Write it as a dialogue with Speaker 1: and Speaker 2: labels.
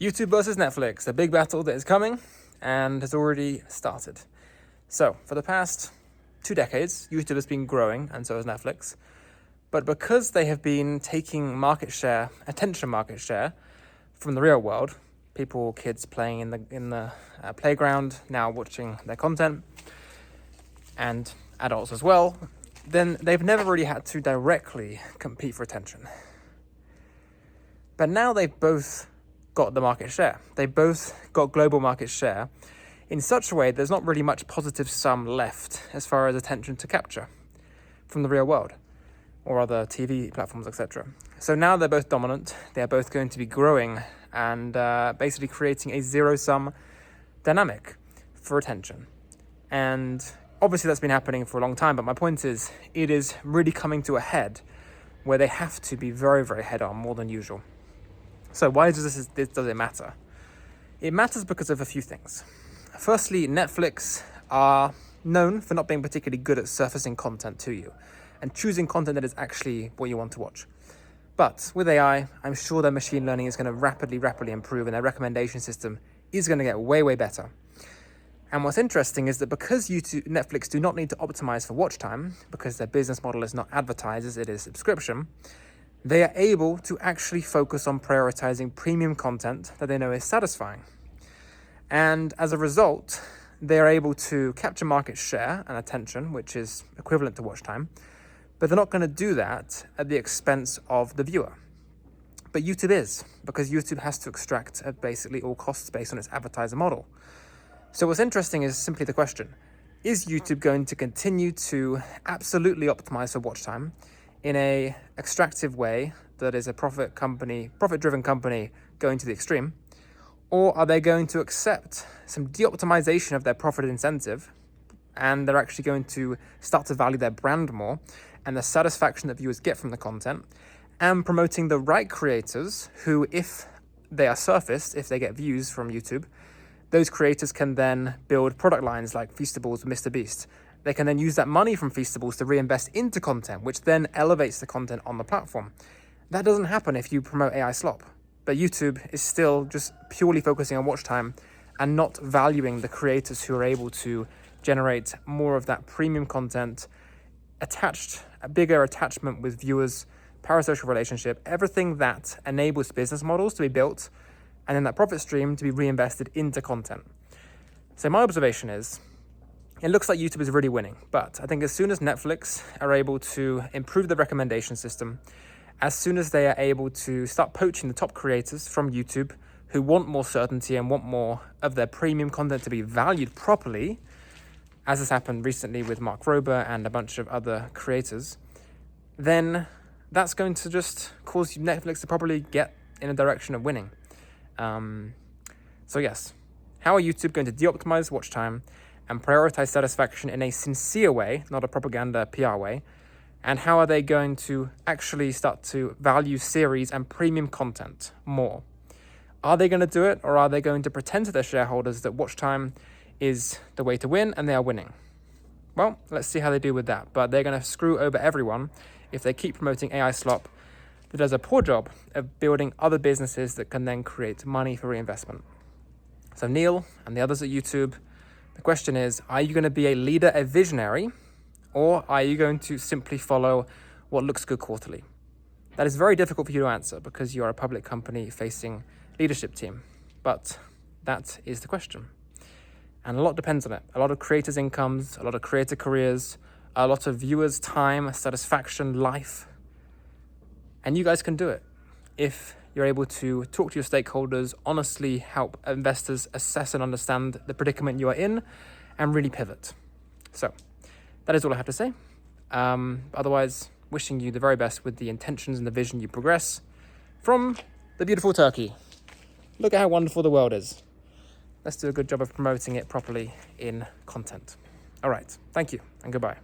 Speaker 1: YouTube versus Netflix, a big battle that is coming and has already started. So, for the past 2 decades, YouTube has been growing, and so has Netflix. But because they have been taking attention market share from the real world, kids playing in the playground, now watching their content, and adults as well, then they've never really had to directly compete for attention. But now they've both got the market share. They both got global market share in such a way there's not really much positive sum left as far as attention to capture from the real world or other TV platforms, etc. So now they're both dominant. They're both going to be growing and basically creating a zero-sum dynamic for attention. And obviously that's been happening for a long time, but my point is it is really coming to a head where they have to be very, very head-on, more than usual. So why does it matter? It matters because of a few things. Firstly, Netflix are known for not being particularly good at surfacing content to you and choosing content that is actually what you want to watch. But with AI, I'm sure their machine learning is going to rapidly improve, and their recommendation system is going to get way, way better. And what's interesting is that because Netflix do not need to optimize for watch time, because their business model is not advertisers, it is subscription, they are able to actually focus on prioritizing premium content that they know is satisfying. And as a result, they are able to capture market share and attention, which is equivalent to watch time, but they're not going to do that at the expense of the viewer. But YouTube is, because YouTube has to extract at basically all costs based on its advertiser model. So what's interesting is simply the question, is YouTube going to continue to absolutely optimize for watch time in a extractive way that is a profit-driven company going to the extreme? Or are they going to accept some de-optimization of their profit incentive, and they're actually going to start to value their brand more and the satisfaction that viewers get from the content, and promoting the right creators who, if they are surfaced, if they get views from YouTube, those creators can then build product lines like Feastables with Mr. Beast. They can then use that money from Feastables to reinvest into content, which then elevates the content on the platform. That doesn't happen if you promote AI slop. But YouTube is still just purely focusing on watch time and not valuing the creators who are able to generate more of that premium content, a bigger attachment with viewers, parasocial relationship, everything that enables business models to be built, and then that profit stream to be reinvested into content. So my observation is, it looks like YouTube is really winning, but I think as soon as Netflix are able to improve the recommendation system, as soon as they are able to start poaching the top creators from YouTube who want more certainty and want more of their premium content to be valued properly, as has happened recently with Mark Rober and a bunch of other creators, then that's going to just cause Netflix to probably get in a direction of winning. So yes, how are YouTube going to de-optimize watch time and prioritize satisfaction in a sincere way, not a propaganda PR way? And how are they going to actually start to value series and premium content more? Are they going to do it, or are they going to pretend to their shareholders that watch time is the way to win and they are winning? Well, let's see how they do with that. But they're going to screw over everyone if they keep promoting AI slop that does a poor job of building other businesses that can then create money for reinvestment. So Neil and the others at YouTube, the question is, are you going to be a leader, a visionary, or are you going to simply follow what looks good quarterly? That is very difficult for you to answer because you're a public company facing leadership team. But that is the question. And a lot depends on it. A lot of creators' incomes, a lot of creator careers, a lot of viewers' time, satisfaction, life. And you guys can do it if you're able to talk to your stakeholders, honestly help investors assess and understand the predicament you are in, and really pivot. So that is all I have to say. Otherwise, wishing you the very best with the intentions and the vision you progress from the beautiful Turkey. Look at how wonderful the world is. Let's do a good job of promoting it properly in content. All right. Thank you and goodbye.